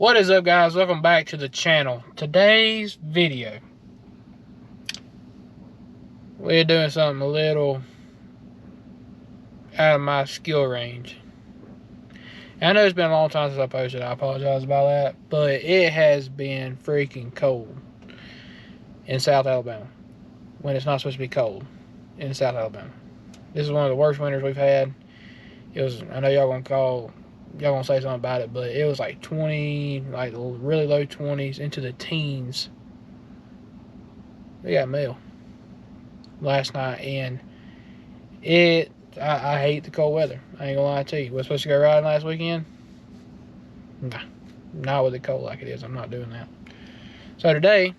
What is up, guys? Welcome back to the channel. Today's video, we're doing something a little out of my skill range. And I know it's been a long time since I posted. I apologize about that, but it has been freaking cold in South Alabama when it's not supposed to be cold in South Alabama. This is one of the worst winters we've had. It was, I know y'all gonna say something about it, but it was like 20, like really low 20s into the teens. We got mail last night, and I hate the cold weather. I ain't gonna lie to you. We're supposed to go riding last weekend. Nah, not with the cold like it is. I'm not doing that. So today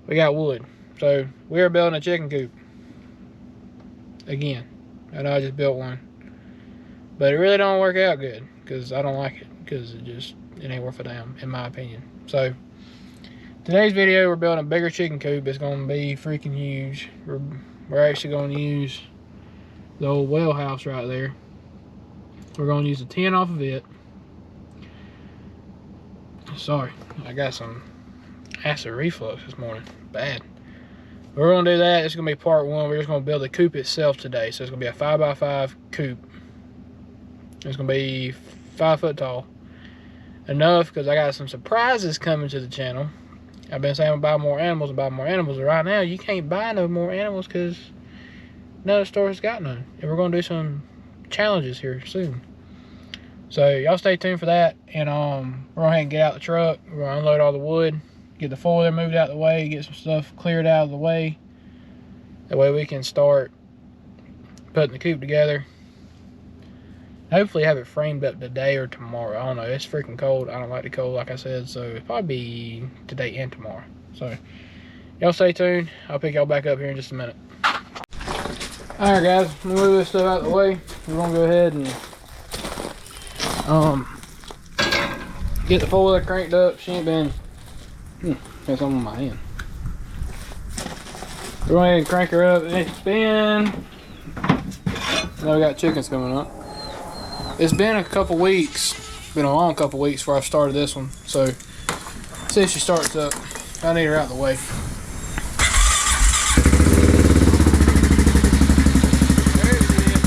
we got wood. So we're building a chicken coop again. I know I just built one, but it really don't work out good because I don't like it, because it ain't worth a damn, in my opinion. So today's video, we're building a bigger chicken coop. It's gonna be freaking huge. We're actually gonna use the old well house right there. We're gonna use the tin off of it. Sorry, I got some acid reflux this morning, bad. We're gonna do that. It's gonna be part one. We're just gonna build the coop itself today. So it's gonna be a 5x5 coop. It's gonna be 5 foot tall. Enough because I got some surprises coming to the channel. I've been saying buy more animals, but right now you can't buy no more animals because none of the stores got none. And we're gonna do some challenges here soon. So y'all stay tuned for that. And we're gonna go ahead and get out the truck. We're gonna unload all the wood, get the foiler moved out of the way, get some stuff cleared out of the way. That way we can start putting the coop together. Hopefully have it framed up today or tomorrow. I don't know. It's freaking cold. I don't like the cold, like I said. So it'll probably be today and tomorrow. So y'all stay tuned. I'll pick y'all back up here in just a minute. Alright, guys. I'm gonna move this stuff out of the way. We're gonna go ahead and get the foiler cranked up. She ain't been got something on my hand. We're going ahead and crank her up. It's been, now we got chickens coming up. It's been a couple weeks, been a long couple weeks before I started this one. So see if she starts up. I need her out of the way. There it is.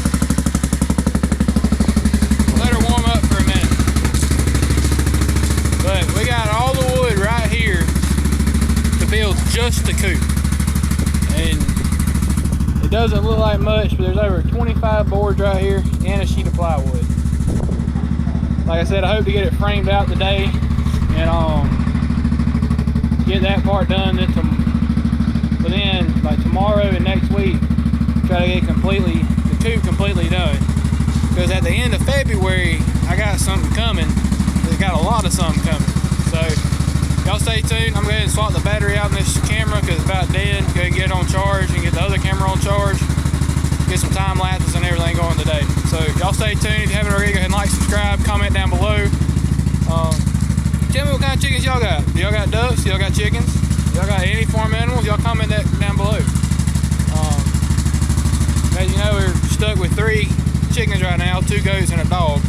Let her warm up for a minute. But we got all the wood right here to build just the coop. And it doesn't look like much, but there's over 25 boards right here and a sheet of plywood. Like I said, I hope to get it framed out today and get that part done. But then, like tomorrow and next week, try to get the coop completely done. Because at the end of February, I got something coming. I got a lot of something coming. So y'all stay tuned. I'm going to swap the battery out in this camera because it's about dead. Go and get it on charge and get the other camera on charge. Get some time lapses and everything going today. So y'all stay tuned. If you haven't already, go ahead and like, subscribe, comment down below. Tell me what kind of chickens y'all got. Do y'all got ducks? Do y'all got chickens? Do y'all got any farm animals? Y'all comment that down below. As you know, we're stuck with 3 chickens right now, 2 goats and a dog.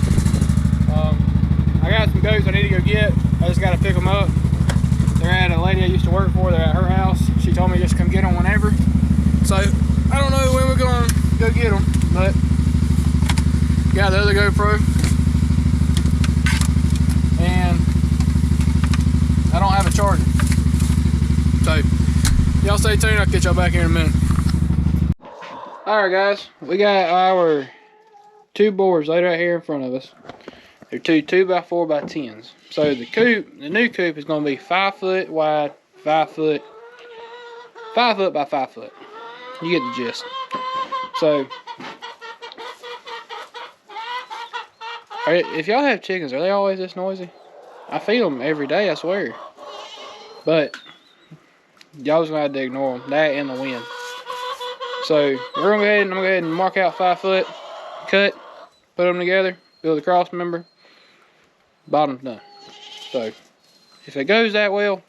I got some goats I need to go get. I just got to pick them up. They're at a lady I used to work for. They're at her house. She told me just come get them whenever. So I don't know when we're going to go get them, but got the other GoPro. And I don't have a charger. So y'all stay tuned. I'll catch y'all back here in a minute. Alright, guys. We got our 2 boards laid right here in front of us. They're 2 2x4x10s. So the new coop is going to be 5 foot wide, 5 foot by 5 foot. You get the gist. So if y'all have chickens, are they always this noisy? I feed them every day, I swear. But y'all just gonna have to ignore them. That and the wind. So we're gonna go ahead and mark out 5 foot, cut, put them together, build a cross member. Bottom's done. So if it goes that well,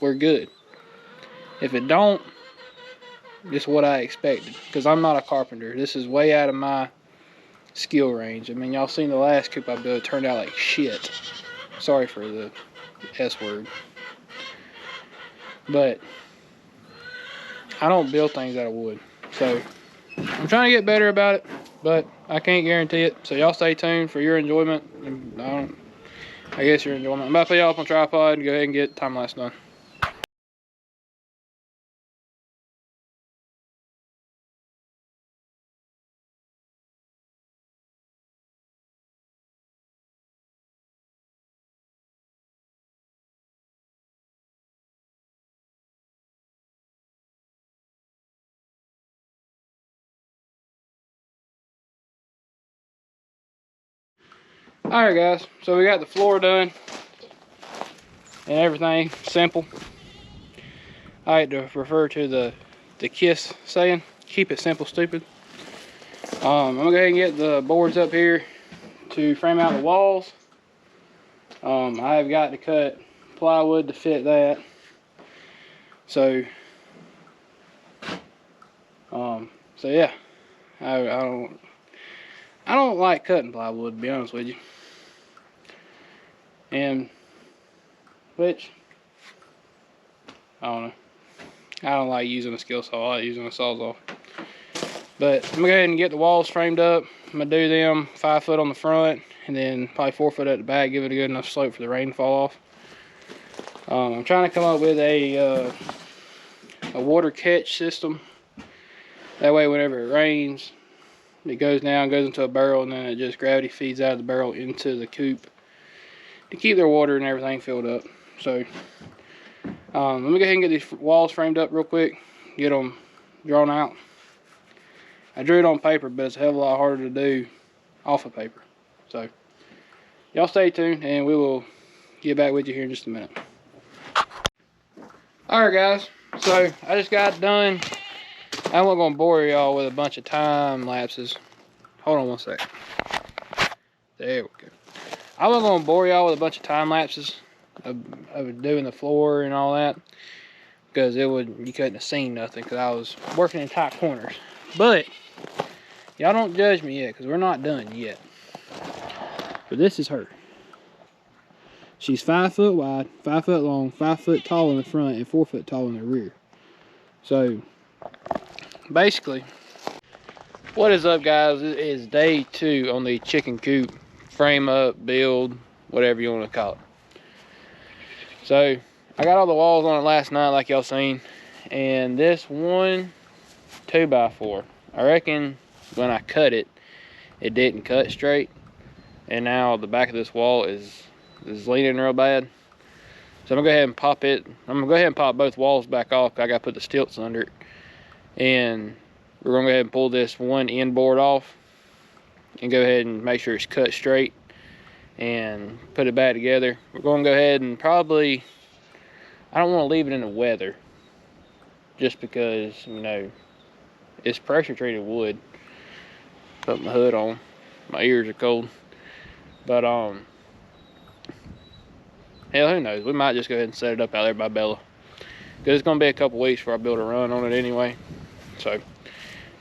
we're good. If it don't, just what I expected. Because I'm not a carpenter. This is way out of my skill range. I mean, y'all seen the last coop I built. It turned out like shit. Sorry for the S word. But I don't build things out of wood. So I'm trying to get better about it, but I can't guarantee it. So y'all stay tuned for your enjoyment. I guess your enjoyment. I'm about to put y'all up on tripod and go ahead and get time lapse done. Alright guys, so we got the floor done and everything simple. I like to refer to the KISS saying, keep it simple, stupid. I'm gonna go ahead and get the boards up here to frame out the walls. I have got to cut plywood to fit that. So yeah, I don't like cutting plywood, to be honest with you. And which I don't know. I don't like using a skill saw. I like using a sawzall. But I'm gonna go ahead and get the walls framed up. I'm gonna do them 5 foot on the front and then probably 4 foot at the back. Give it a good enough slope for the rain to fall off. I'm trying to come up with a water catch system. That way, whenever it rains, it goes down, goes into a barrel, and then it just gravity feeds out of the barrel into the coop to keep their water and everything filled up. So let me go ahead and get these walls framed up real quick, get them drawn out. I drew it on paper, but it's a hell of a lot harder to do off of paper. So y'all stay tuned and we will get back with you here in just a minute. Alright guys, so I just got done. I'm not going to bore y'all with a bunch of time lapses. Hold on one sec. There we go. I wasn't going to bore y'all with a bunch of time lapses of doing the floor and all that, because you couldn't have seen nothing because I was working in tight corners. But y'all don't judge me yet because we're not done yet. But this is her. She's 5 foot wide, 5 foot long, 5 foot tall in the front, and 4 foot tall in the rear. So basically, what is up guys, it is day 2 on the chicken coop frame up, build, whatever you want to call it. So I got all the walls on it last night like y'all seen, and this one 2x4, I reckon when I cut it, it didn't cut straight, and now the back of this wall is leaning real bad. So I'm gonna go ahead and pop it. I'm gonna go ahead and pop both walls back off. I gotta put the stilts under it, and we're gonna go ahead and pull this one end board off and go ahead and make sure it's cut straight and put it back together. We're gonna go ahead and probably, I don't want to leave it in the weather just because, you know, it's pressure treated wood. Put my hood on, my ears are cold. But hell, who knows, we might just go ahead and set it up out there by Bella, because it's gonna be a couple weeks before I build a run on it anyway. So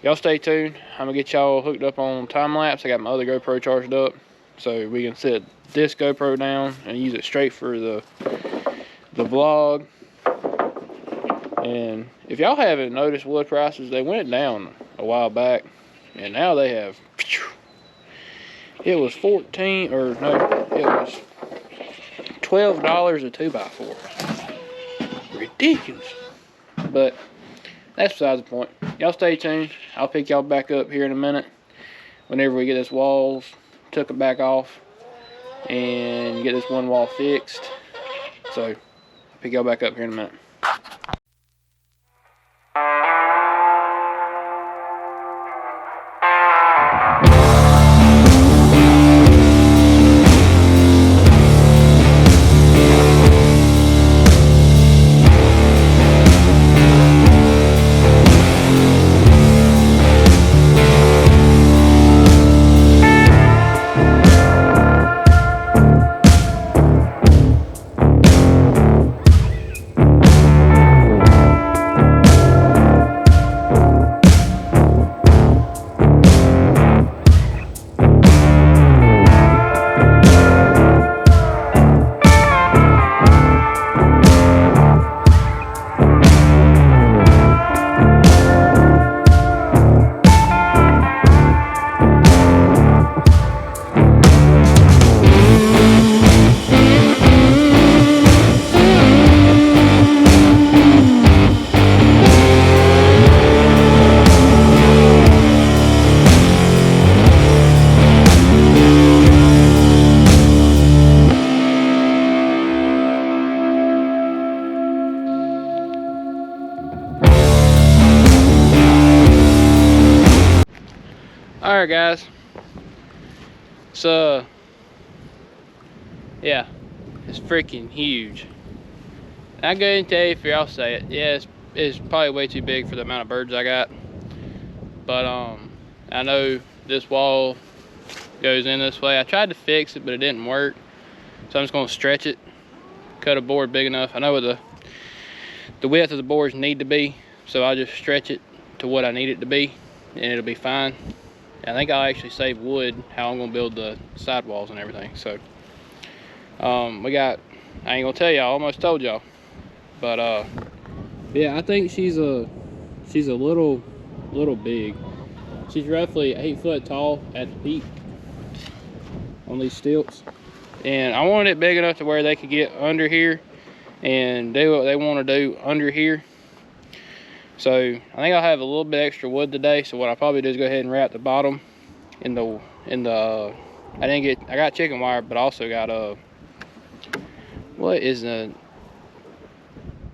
y'all stay tuned. I'm gonna get y'all hooked up on time lapse. I got my other GoPro charged up, so we can set this GoPro down and use it straight for the vlog. And if y'all haven't noticed, wood prices, they went down a while back, and now they have, it was $14, or no, it was $12 a 2x4. Ridiculous. But that's besides the point. Y'all stay tuned. I'll pick y'all back up here in a minute whenever we get this walls, took it back off, and get this one wall fixed. So I'll pick y'all back up here in a minute. Alright guys, so yeah, it's freaking huge. I go ahead and tell you, if y'all say it, yeah, it's probably way too big for the amount of birds I got. But I know this wall goes in this way. I tried to fix it, but it didn't work. So I'm just gonna stretch it, cut a board big enough. I know what the width of the boards need to be, so I'll just stretch it to what I need it to be, and it'll be fine. I think I'll actually save wood, how I'm gonna build the sidewalls and everything. So we got, I ain't gonna tell y'all, I almost told y'all, but yeah, I think she's a little big. She's roughly 8 foot tall at the peak on these stilts, and I wanted it big enough to where they could get under here and do what they want to do under here. So I think I'll have a little bit extra wood today. So what I'll probably do is go ahead and wrap the bottom in the I got chicken wire, but I also got what is it's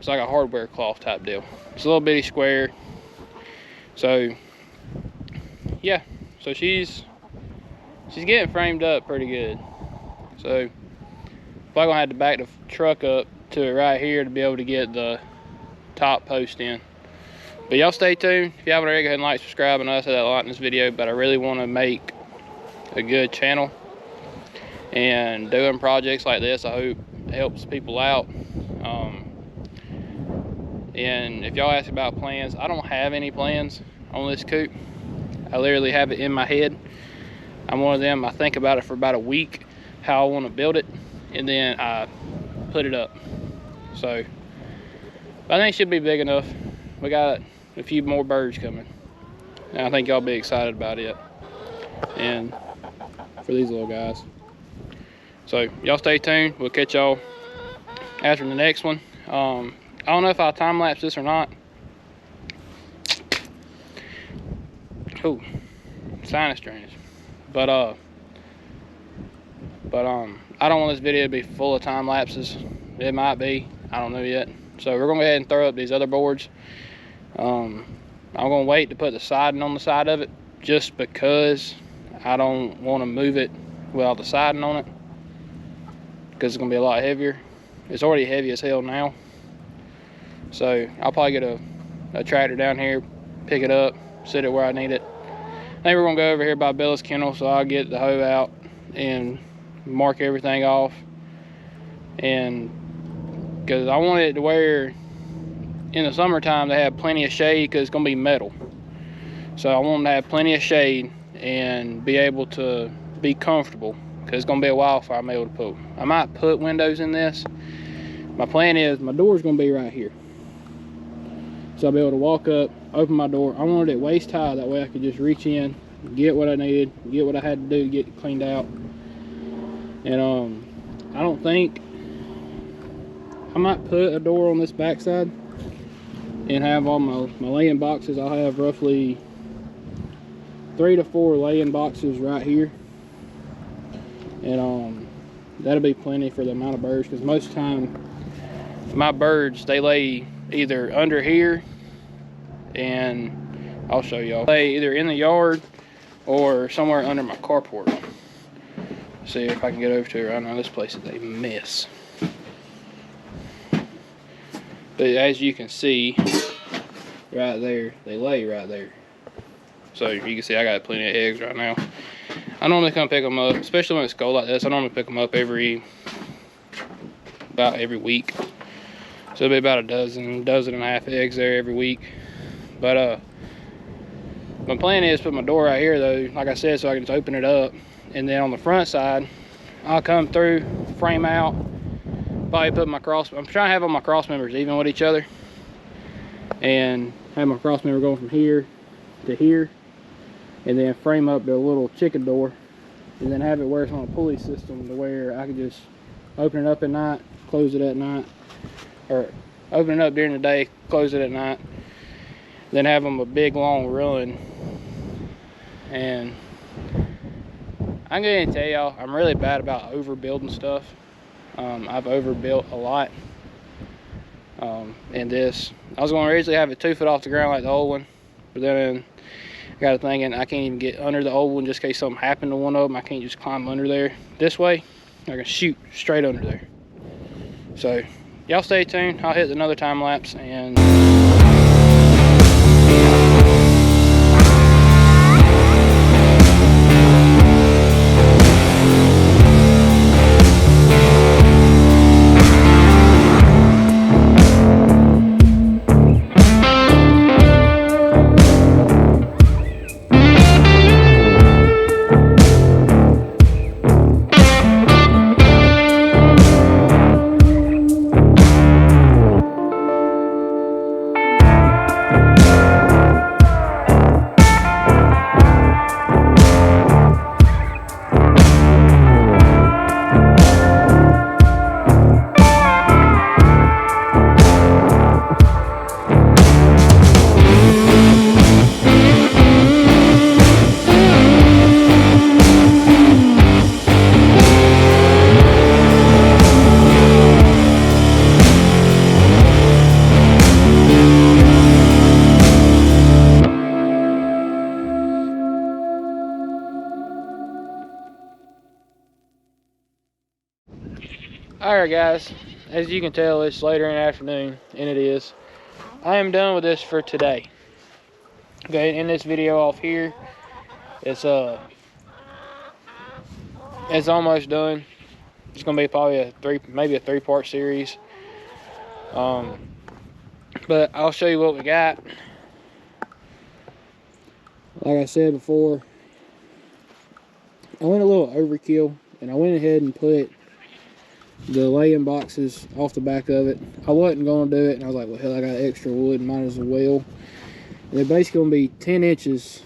like a hardware cloth type deal. It's a little bitty square. So yeah, so she's getting framed up pretty good. So probably gonna have to back the truck up to it right here to be able to get the top post in. But y'all stay tuned. If you haven't already, go ahead and like, subscribe, and I said that a lot in this video, but I really want to make a good channel, and doing projects like this, I hope it helps people out. And if y'all ask about plans, I don't have any plans on this coop. I literally have it in my head. I'm one of them, I think about it for about a week, how I want to build it, and then I put it up. So I think it should be big enough. We got a few more birds coming, and I think y'all be excited about it, and for these little guys. So y'all stay tuned. We'll catch y'all after the next one. I don't know if I'll time lapse this or not. Oh, sinus drainage. But I don't want this video to be full of time lapses. It might be, I don't know yet. So we're gonna go ahead and throw up these other boards. I'm gonna wait to put the siding on the side of it, just because I don't want to move it without the siding on it, because it's gonna be a lot heavier. It's already heavy as hell now. So I'll probably get a tractor down here, pick it up, sit it where I need it. I think we're gonna go over here by Bella's kennel, so I'll get the hoe out and mark everything off. And because I want it to where in the summertime they have plenty of shade, because it's gonna be metal. So I want them to have plenty of shade and be able to be comfortable, because it's gonna be a while before I'm able to put. I might put windows in this. My plan is my door's gonna be right here, so I'll be able to walk up, open my door. I wanted it waist high, that way I could just reach in, get what I needed, get what I had to do to get it cleaned out. And I don't think, I might put a door on this backside and have all my laying boxes. I'll have roughly 3 to 4 laying boxes right here, and that'll be plenty for the amount of birds, because most of the time my birds, they lay either under here, and I'll show y'all, lay either in the yard or somewhere under my carport. See if I can get over to it right now. This place is a mess. But as you can see right there, they lay right there. So you can see I got plenty of eggs right now. I normally come pick them up, especially when it's cold like this. I normally pick them up about every week. So it'll be about a dozen and a half eggs there every week. But my plan is to put my door right here though, like I said, so I can just open it up. And then on the front side, I'll come through, frame out, probably put my cross, I'm trying to have all my cross members even with each other, and have my cross member going from here to here, and then frame up the little chicken door, and then have it where it's on a pulley system to where I can just open it up at night, close it at night, or open it up during the day, close it at night, then have them a big long run. And I'm going to tell y'all, I'm really bad about overbuilding stuff. I've overbuilt a lot in this. I was going to originally have it 2 foot off the ground like the old one, but then I got to thinking I can't even get under the old one just in case something happened to one of them. I can't just climb under there. This way, I can shoot straight under there. So, y'all stay tuned. I'll hit another time lapse and... Alright guys, as you can tell, it's later in the afternoon, and it is. I am done with this for today. Okay, in this video off here, it's almost done. It's gonna be probably maybe a three-part series. But I'll show you what we got. Like I said before, I went a little overkill, and I went ahead and put the laying boxes off the back of it. I wasn't going to do it, and I was like, well, hell, I got extra wood, might as well. And they're basically going to be 10 inches.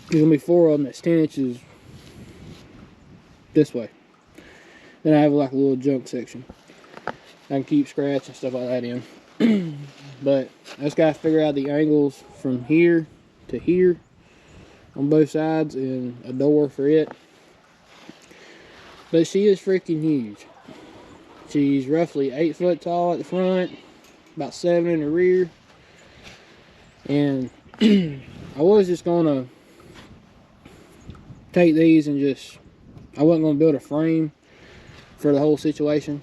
There's going to be 4 of them that's 10 inches this way. Then I have like a little junk section. I can keep scratch and stuff like that in. But I just got to figure out the angles from here to here on both sides and a door for it. But she is freaking huge. She's roughly 8 foot tall at the front, about 7 in the rear. And I was just gonna take these and I wasn't gonna build a frame for the whole situation.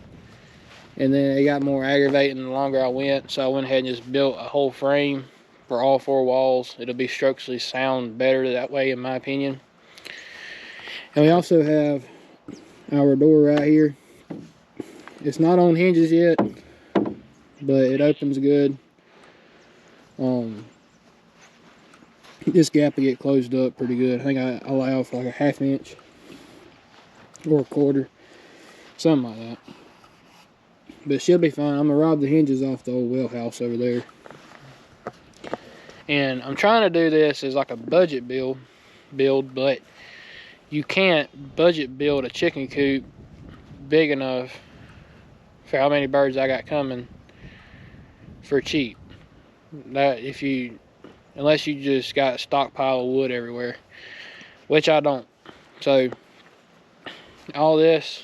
And then it got more aggravating the longer I went, so I went ahead and just built a whole frame for all 4 walls. It'll be structurally sound better that way, in my opinion. And we also have our door right here. It's not on hinges yet, but it opens good. This gap will get closed up pretty good. I think I allow for like a 1/2 inch or a 1/4, something like that. But she'll be fine. I'm gonna rob the hinges off the old well house over there. And I'm trying to do this as like a budget build, but you can't budget build a chicken coop big enough for how many birds I got coming for cheap. That unless you just got a stockpile of wood everywhere, which I don't. So all this,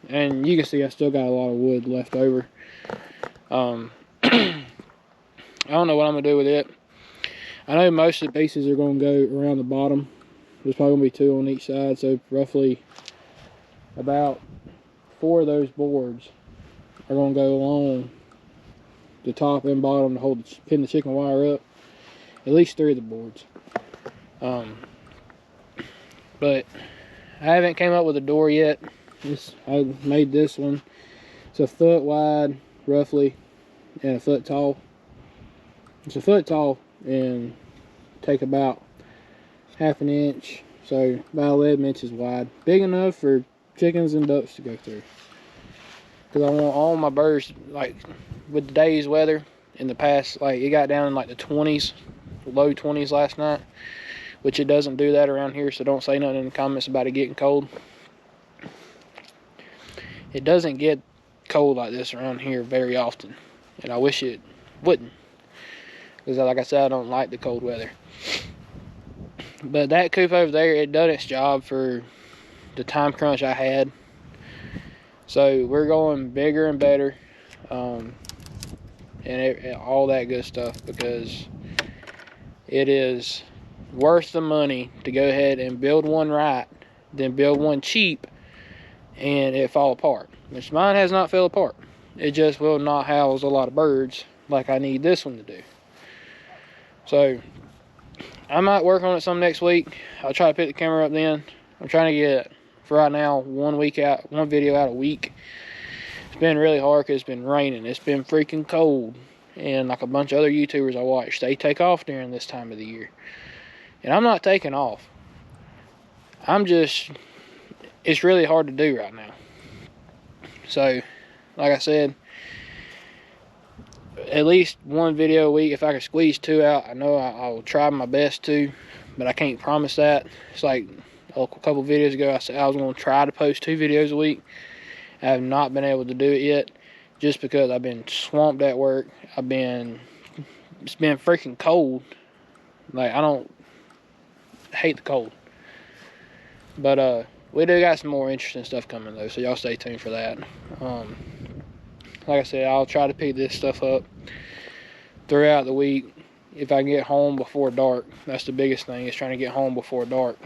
and you can see I still got a lot of wood left over. I don't know what I'm gonna do with it. I know most of the pieces are gonna go around the bottom. There's probably gonna be 2 on each side, so roughly about 4 of those boards are gonna go along the top and bottom to pin the chicken wire up. At least 3 of the boards. But I haven't came up with a door yet. I made this one. It's a foot wide, roughly, and a foot tall. It's a foot tall and take about 1/2 inch, so about 11 inches wide. Big enough for chickens and ducks to go through. Because I want all my birds, like with today's weather, in the past, like it got down in like the 20s, low 20s last night, which it doesn't do that around here, so don't say nothing in the comments about it getting cold. It doesn't get cold like this around here very often, and I wish it wouldn't, because like I said, I don't like the cold weather. But that coop over there, it done its job for the time crunch I had. So we're going bigger and better, and all that good stuff, because it is worth the money to go ahead and build one right than build one cheap and it fall apart. Which mine has not fell apart. It just will not house a lot of birds like I need this one to do. So I might work on it some next week. I'll try to pick the camera up then. I'm trying to get, for right now, one video out a week. It's been really hard because it's been raining. It's been freaking cold. And like a bunch of other YouTubers I watch, they take off during this time of the year. And I'm not taking off. It's really hard to do right now. So, like I said, at least one video a week. If I can squeeze 2 out, I know I will try my best to, but I can't promise that. It's like a couple videos ago, I said I was going to try to post 2 videos a week. I have not been able to do it yet, just because I've been swamped at work. It's been freaking cold. Like, I hate the cold. But we do got some more interesting stuff coming though, so y'all stay tuned for that. Like I said, I'll try to pick this stuff up throughout the week if I can get home before dark. That's the biggest thing, is trying to get home before dark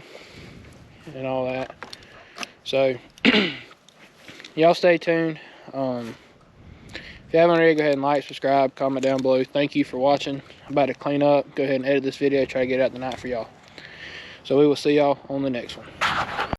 and all that. So y'all stay tuned. If you haven't already, go ahead and like, subscribe, comment down below. Thank you for watching. I'm about to clean up, go ahead and edit this video, try to get it out tonight for y'all. So we will see y'all on the next one.